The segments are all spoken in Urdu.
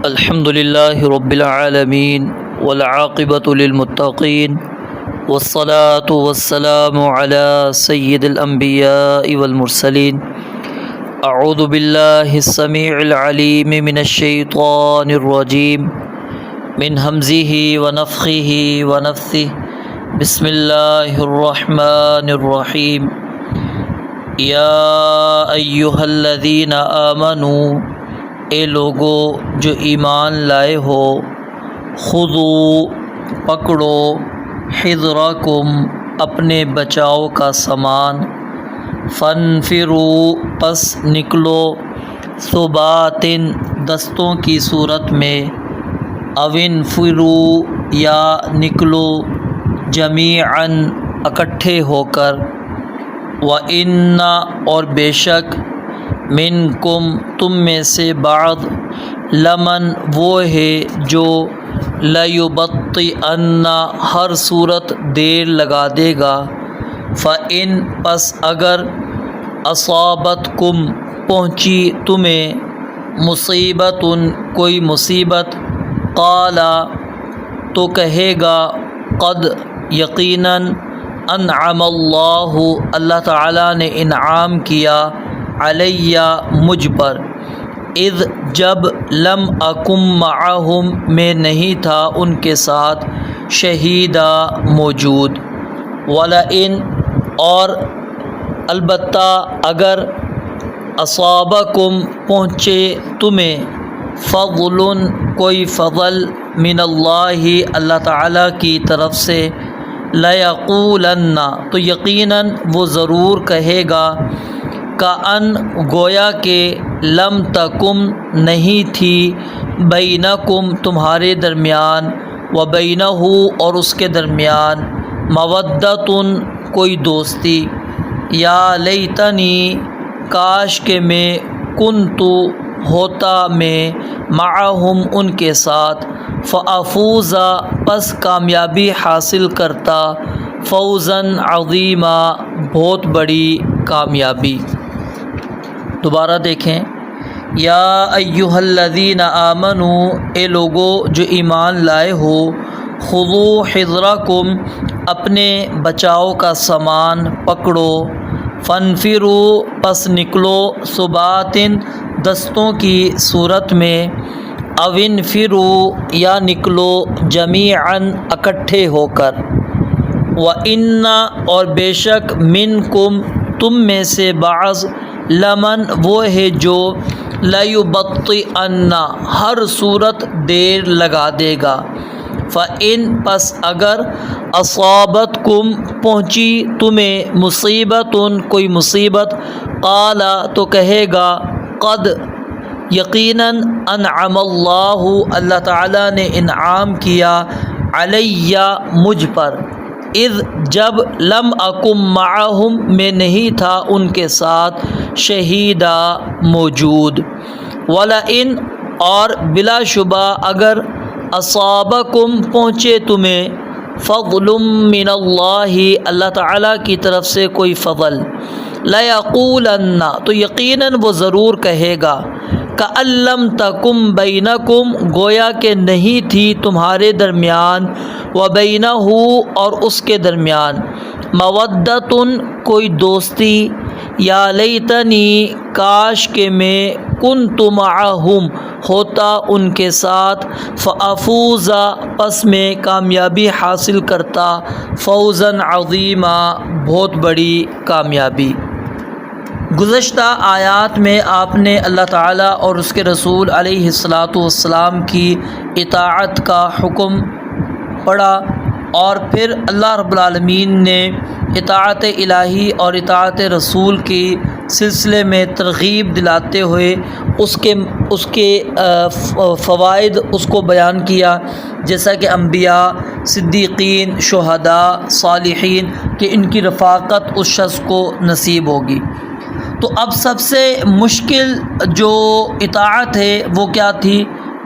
الحمد للہ رب العالمین والعاقبۃ للمتقین والصلاة والسلام علی سید الانبیاء والمرسلین اعوذ باللہ السمیع العلیم من الشیطان الرجیم من ہمزہ ونفخہ ونفثہ بسم اللہ الرحمن الرحیم یا ایہا الذین آمنوا اے لوگو جو ایمان لائے ہو، خذوا پکڑو، حذرکم اپنے بچاؤ کا سامان، فانفروا پس نکلو، ثبات دستوں کی صورت میں، او انفروا یا نکلو، جمیعا اکٹھے ہو کر، وَإِنَّ اور بے شک، منکم تم میں سے بعض، لمن وہ ہے جو لیبطئن ہر صورت دیر لگا دے گا، فَإِن پس اگر اصابتکم پہنچی تمہیں مصیبت کوئی مصیبت، قالا تو کہے گا، قد یقیناً انعم اللہ تعالیٰ نے انعام کیا، علیہ مجھ پر، اذ جب لم اکم معہم میں نہیں تھا ان کے ساتھ، شہیدہ موجود، ولئن اور البتہ اگر اصابکم پہنچے تمہیں، فضل کوئی فضل، من اللہ تعالیٰ کی طرف سے، لیقولن تو یقیناً وہ ضرور کہے گا، کأن گویا کہ لم تکم نہیں تھی، بینکم تمہارے درمیان، وبینہ اور اس کے درمیان، مودۃ کوئی دوستی، یا لیتنی کاش کہ میں کنتو ہوتا میں، معہم ان کے ساتھ، فافوز پس کامیابی حاصل کرتا، فوزاً عظیما بہت بڑی کامیابی۔ دوبارہ دیکھیں، یا ایہا الذین آمنوا اے لوگو جو ایمان لائے ہو، خذوا حذرکم اپنے بچاؤ کا سامان پکڑو، فانفروا پس نکلو، ثبات دستوں کی صورت میں، او انفروا یا نکلو، جمیعا اکٹھے ہو کر، وَإِنَّ اور بے شک، منکم تم میں سے بعض، لمن وہ ہے جو لیبطئن ہر صورت دیر لگا دے گا، فَإِن پس اگر اصابتکم پہنچی تمہیں مصیبت کوئی مصیبت، قالا تو کہے گا، قد یقیناً انعم اللہ تعالیٰ نے انعام کیا، علیہ مجھ پر، اذ جب لم اکم معہم میں نہیں تھا ان کے ساتھ، شہیدہ موجود، ولئن اور بلا شبہ اگر اصابکم پہنچے تمہیں، فضل من اللہ تعالیٰ کی طرف سے کوئی فضل، لیقولن تو یقیناً وہ ضرور کہے گا، کأن لم تکم بینکم گویا کہ نہیں تھی تمہارے درمیان، وبینہ اور اس کے درمیان، مودۃ کوئی دوستی، یا لیتنی کاش کہ میں کنت معہم ہوتا ان کے ساتھ، فافوز پس میں کامیابی حاصل کرتا، فوزاً عظیما بہت بڑی کامیابی۔ گزشتہ آیات میں آپ نے اللہ تعالیٰ اور اس کے رسول علیہ الصلاۃ والسلام کی اطاعت کا حکم پڑھا، اور پھر اللہ رب العالمین نے اطاعت الہی اور اطاعت رسول کی سلسلے میں ترغیب دلاتے ہوئے اس کے فوائد اس کو بیان کیا، جیسا کہ انبیاء، صدیقین، شہداء، صالحین کہ ان کی رفاقت اس شخص کو نصیب ہوگی۔ تو اب سب سے مشکل جو اطاعت ہے وہ کیا تھی؟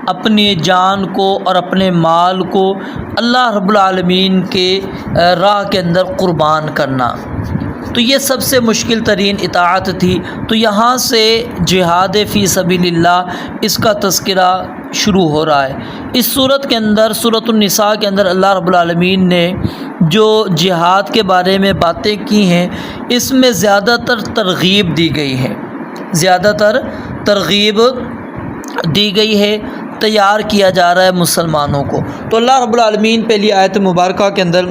اپنی جان کو اور اپنے مال کو اللہ رب العالمین کے راہ کے اندر قربان کرنا، تو یہ سب سے مشکل ترین اطاعت تھی۔ تو یہاں سے جہاد فی سبیل اللہ اس کا تذکرہ شروع ہو رہا ہے۔ اس صورت کے اندر، سورۃ النساء کے اندر اللہ رب العالمین نے جو جہاد کے بارے میں باتیں کی ہیں، اس میں زیادہ تر ترغیب دی گئی ہے، زیادہ تر ترغیب دی گئی ہے، تیار کیا جا رہا ہے مسلمانوں کو۔ تو اللہ رب العالمین پہلی آیت مبارکہ کے اندر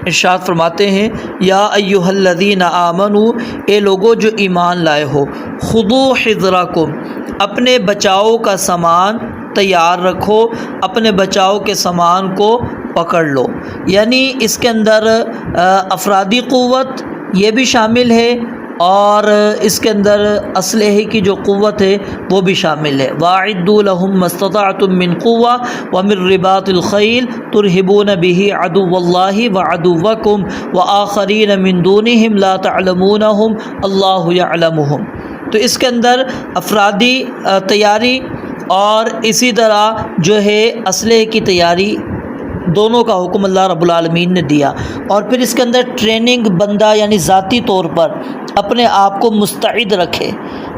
ارشاد فرماتے ہیں، یا ایھا الذین آمنوا، اے لوگو جو ایمان لائے ہو، خذوا حذرکم، اپنے بچاؤ کا سامان تیار رکھو، اپنے بچاؤ کے سامان کو پکڑ لو۔ یعنی اس کے اندر افرادی قوت یہ بھی شامل ہے، اور اس کے اندر اسلحے کی جو قوت ہے وہ بھی شامل ہے۔ وَأَعِدُّوا لَهُم مَّا اسْتَطَعْتُم مِّن قُوَّةٍ وَمِن رِّبَاطِ الْخَيْلِ تُرْهِبُونَ بِهِ عَدُوَّ اللَّهِ وَعَدُوَّكُمْ وَآخَرِينَ مِن دُونِهِمْ لَا تَعْلَمُونَهُمْ اللَّهُ يَعْلَمُهُمْ۔ تو اس کے اندر افرادی تیاری اور اسی طرح جو ہے اسلحے کی تیاری، دونوں کا حکم اللہ رب العالمین نے دیا۔ اور پھر اس کے اندر ٹریننگ، بندہ یعنی ذاتی طور پر اپنے آپ کو مستعد رکھے،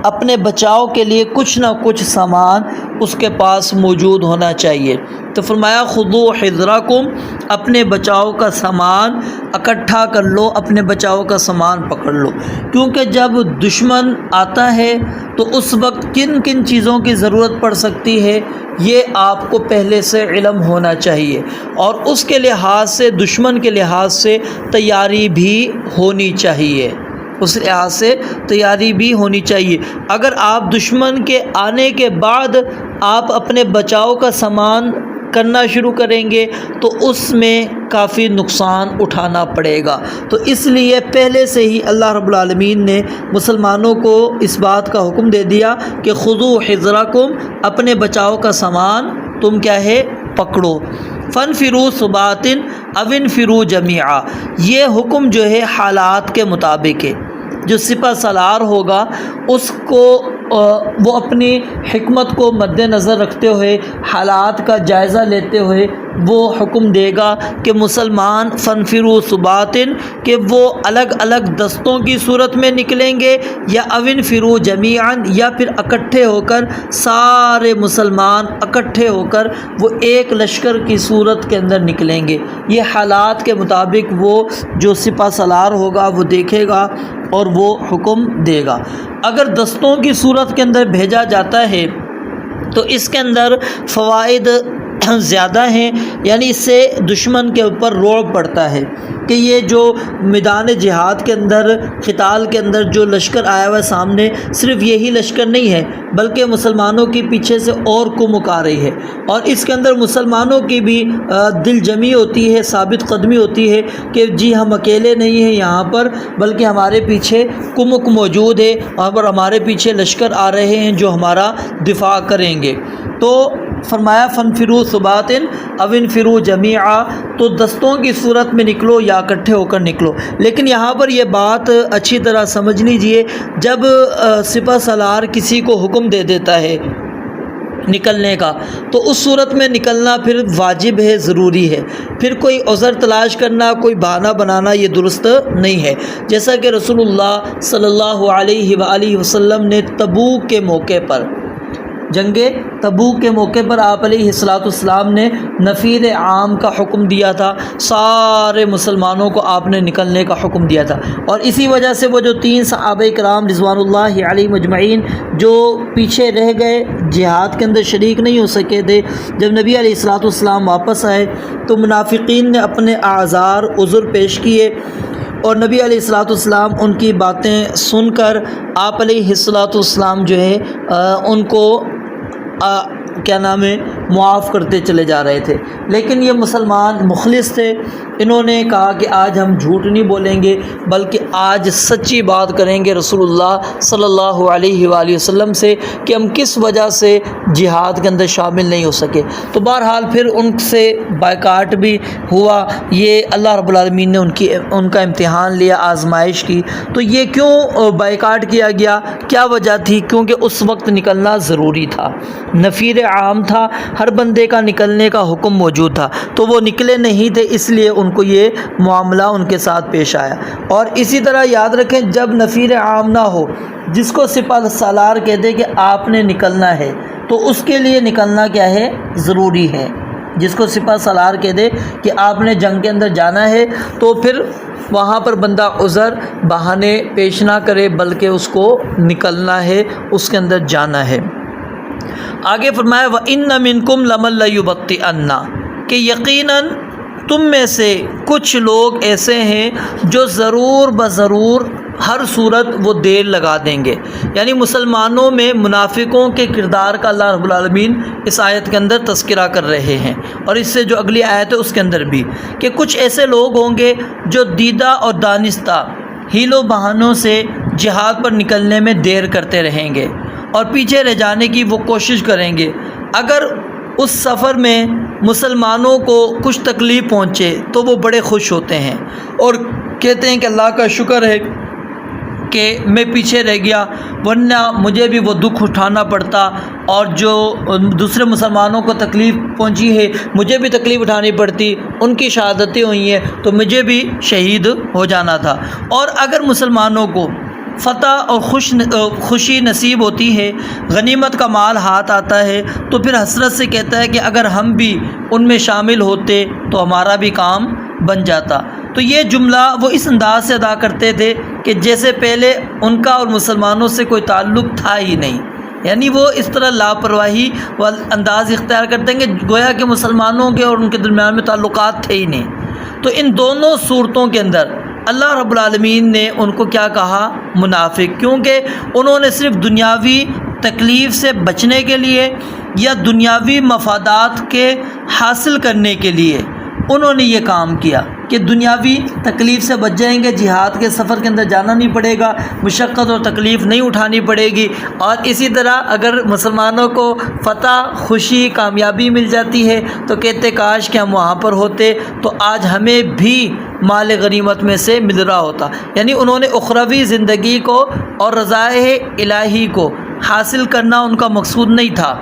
اپنے بچاؤ کے لیے کچھ نہ کچھ سامان اس کے پاس موجود ہونا چاہیے۔ تو فرمایا خذوا حذرکم، اپنے بچاؤ کا سامان اکٹھا کر لو، اپنے بچاؤ کا سامان پکڑ لو، کیونکہ جب دشمن آتا ہے تو اس وقت کن کن چیزوں کی ضرورت پڑ سکتی ہے یہ آپ کو پہلے سے علم ہونا چاہیے، اور اس کے لحاظ سے، دشمن کے لحاظ سے تیاری بھی ہونی چاہیے، اس لحاظ سے تیاری بھی ہونی چاہیے۔ اگر آپ دشمن کے آنے کے بعد آپ اپنے بچاؤ کا سامان کرنا شروع کریں گے تو اس میں کافی نقصان اٹھانا پڑے گا۔ تو اس لیے پہلے سے ہی اللہ رب العالمین نے مسلمانوں کو اس بات کا حکم دے دیا کہ خذوا حذرکم، اپنے بچاؤ کا سامان تم کیا ہے پکڑو۔ فانفروا ثبات او انفروا جمیعا، یہ حکم جو ہے حالات کے مطابق ہے۔ جو سپہ سالار ہوگا اس کو وہ اپنی حکمت کو مد نظر رکھتے ہوئے، حالات کا جائزہ لیتے ہوئے وہ حکم دے گا کہ مسلمان فانفروا ثبات، کہ وہ الگ الگ دستوں کی صورت میں نکلیں گے، یا او انفروا جمیعا، یا پھر اکٹھے ہو کر، سارے مسلمان اکٹھے ہو کر وہ ایک لشکر کی صورت کے اندر نکلیں گے۔ یہ حالات کے مطابق وہ جو سپہ سالار ہوگا وہ دیکھے گا اور وہ حکم دے گا۔ اگر دستوں کی صورت کے اندر بھیجا جاتا ہے تو اس کے اندر فوائد زیادہ ہیں، یعنی اس سے دشمن کے اوپر رعب پڑتا ہے کہ یہ جو میدان جہاد کے اندر، قتال کے اندر جو لشکر آیا ہوا ہے سامنے، صرف یہی لشکر نہیں ہے بلکہ مسلمانوں کی پیچھے سے اور کمک آ رہی ہے، اور اس کے اندر مسلمانوں کی بھی دل جمی ہوتی ہے، ثابت قدمی ہوتی ہے کہ جی ہم اکیلے نہیں ہیں یہاں پر، بلکہ ہمارے پیچھے کمک موجود ہے، اور ہمارے پیچھے لشکر آ رہے ہیں جو ہمارا دفاع کریں گے۔ تو فرمایا فانفروا ثبات او انفروا جمیعا، تو دستوں کی صورت میں نکلو یا اکٹھے ہو کر نکلو۔ لیکن یہاں پر یہ بات اچھی طرح سمجھ لیجئے، جب سپہ سالار کسی کو حکم دے دیتا ہے نکلنے کا تو اس صورت میں نکلنا پھر واجب ہے، ضروری ہے، پھر کوئی عذر تلاش کرنا، کوئی بہانہ بنانا یہ درست نہیں ہے۔ جیسا کہ رسول اللہ صلی اللہ علیہ وآلہ وسلم نے تبوک کے موقع پر، جنگ تبوک کے موقع پر آپ علیہ السلام نے نفیر عام کا حکم دیا تھا، سارے مسلمانوں کو آپ نے نکلنے کا حکم دیا تھا، اور اسی وجہ سے وہ جو 3 صحابہ کرام رضوان اللہ علیہم اجمعین جو پیچھے رہ گئے، جہاد کے اندر شریک نہیں ہو سکے تھے، جب نبی علیہ السلام واپس آئے تو منافقین نے اپنے اعذار، عذر پیش کیے، اور نبی علیہ السلام ان کی باتیں سن کر آپ علیہ السلام جو ہے ان کو کیا نام ہے معاف کرتے چلے جا رہے تھے۔ لیکن یہ مسلمان مخلص تھے، انہوں نے کہا کہ آج ہم جھوٹ نہیں بولیں گے بلکہ آج سچی بات کریں گے رسول اللہ صلی اللہ علیہ وآلہ وسلم سے کہ ہم کس وجہ سے جہاد کے اندر شامل نہیں ہو سکے۔ تو بہرحال پھر ان سے بائیکاٹ بھی ہوا، یہ اللہ رب العالمین نے ان کا امتحان لیا، آزمائش کی۔ تو یہ کیوں بائیکاٹ کیا گیا، کیا وجہ تھی؟ کیونکہ اس وقت نکلنا ضروری تھا، نفیر عام تھا، ہر بندے کا نکلنے کا حکم موجود تھا، تو وہ نکلے نہیں تھے، اس لیے ان کو یہ معاملہ ان کے ساتھ پیش آیا۔ اور اسی طرح یاد رکھیں، جب نفیر عام نہ ہو، جس کو سپہ سالار کہتے کہ آپ نے نکلنا ہے، تو اس کے لیے نکلنا کیا ہے؟ ضروری ہے۔ جس کو سپہ سالار کہہ دے کہ آپ نے جنگ کے اندر جانا ہے تو پھر وہاں پر بندہ عذر بہانے پیش نہ کرے بلکہ اس کو نکلنا ہے، اس کے اندر جانا ہے۔ آگے فرمایا وَإِنَّ مِنْكُمْ لَمَن لَّيُبَطِّئَنَّ کہ یقیناً تم میں سے کچھ لوگ ایسے ہیں جو ضرور بضرور ہر صورت وہ دیر لگا دیں گے۔ یعنی مسلمانوں میں منافقوں کے کردار کا اللہ رب العالمین اس آیت کے اندر تذکرہ کر رہے ہیں، اور اس سے جو اگلی آیت ہے اس کے اندر بھی، کہ کچھ ایسے لوگ ہوں گے جو دیدہ اور دانستہ ہیل و بہانوں سے جہاد پر نکلنے میں دیر کرتے رہیں گے اور پیچھے رہ جانے کی وہ کوشش کریں گے۔ اگر اس سفر میں مسلمانوں کو کچھ تکلیف پہنچے تو وہ بڑے خوش ہوتے ہیں اور کہتے ہیں کہ اللہ کا شکر ہے کہ میں پیچھے رہ گیا، ورنہ مجھے بھی وہ دکھ اٹھانا پڑتا، اور جو دوسرے مسلمانوں کو تکلیف پہنچی ہے مجھے بھی تکلیف اٹھانی پڑتی، ان کی شہادتیں ہوئی ہیں تو مجھے بھی شہید ہو جانا تھا۔ اور اگر مسلمانوں کو فتح اور خوشی نصیب ہوتی ہے، غنیمت کا مال ہاتھ آتا ہے، تو پھر حسرت سے کہتا ہے کہ اگر ہم بھی ان میں شامل ہوتے تو ہمارا بھی کام بن جاتا۔ تو یہ جملہ وہ اس انداز سے ادا کرتے تھے کہ جیسے پہلے ان کا اور مسلمانوں سے کوئی تعلق تھا ہی نہیں، یعنی وہ اس طرح لاپرواہی و انداز اختیار کرتے ہیں کہ گویا کہ مسلمانوں کے اور ان کے درمیان میں تعلقات تھے ہی نہیں۔ تو ان دونوں صورتوں کے اندر اللہ رب العالمین نے ان کو کیا کہا؟ منافق، کیونکہ انہوں نے صرف دنیاوی تکلیف سے بچنے کے لیے یا دنیاوی مفادات کے حاصل کرنے کے لیے انہوں نے یہ کام کیا کہ دنیاوی تکلیف سے بچ جائیں گے، جہاد کے سفر کے اندر جانا نہیں پڑے گا، مشقت اور تکلیف نہیں اٹھانی پڑے گی، اور اسی طرح اگر مسلمانوں کو فتح، خوشی، کامیابی مل جاتی ہے تو کہتے کاش کہ ہم وہاں پر ہوتے تو آج ہمیں بھی مال غنیمت میں سے مل رہا ہوتا۔ یعنی انہوں نے اخروی زندگی کو اور رضائے الہی کو حاصل کرنا ان کا مقصود نہیں تھا،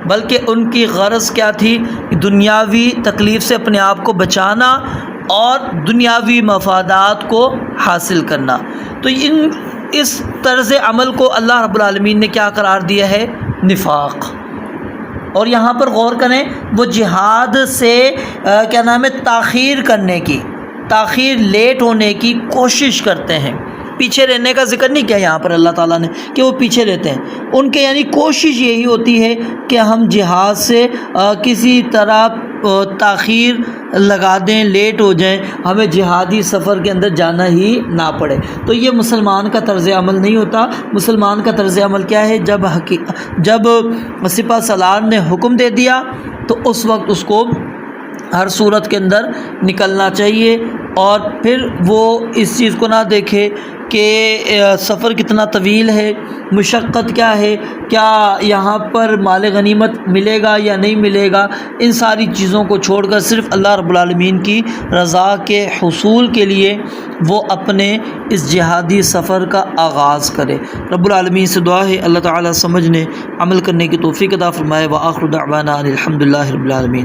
بلکہ ان کی غرض کیا تھی؟ دنیاوی تکلیف سے اپنے آپ کو بچانا اور دنیاوی مفادات کو حاصل کرنا۔ تو اس طرز عمل کو اللہ رب العالمین نے کیا قرار دیا ہے؟ نفاق۔ اور یہاں پر غور کریں، وہ جہاد سے کیا نام ہے تاخیر کرنے کی، تاخیر لیٹ ہونے کی کوشش کرتے ہیں۔ پیچھے رہنے کا ذکر نہیں کیا یہاں پر اللہ تعالیٰ نے کہ وہ پیچھے رہتے ہیں، ان کے یعنی کوشش یہی ہوتی ہے کہ ہم جہاد سے کسی طرح تاخیر لگا دیں، لیٹ ہو جائیں، ہمیں جہادی سفر کے اندر جانا ہی نہ پڑے۔ تو یہ مسلمان کا طرز عمل نہیں ہوتا۔ مسلمان کا طرز عمل کیا ہے؟ جب سپہ سالار نے حکم دے دیا تو اس وقت اس کو ہر صورت کے اندر نکلنا چاہیے، اور پھر وہ اس چیز کو نہ دیکھے کہ سفر کتنا طویل ہے، مشقت کیا ہے، کیا یہاں پر مال غنیمت ملے گا یا نہیں ملے گا، ان ساری چیزوں کو چھوڑ کر صرف اللہ رب العالمین کی رضا کے حصول کے لیے وہ اپنے اس جہادی سفر کا آغاز کرے۔ رب العالمین سے دعا ہے اللہ تعالیٰ سمجھنے، عمل کرنے کی توفیق عطا فرمائے۔ وآخر دعوانا الحمدللہ رب العالمین۔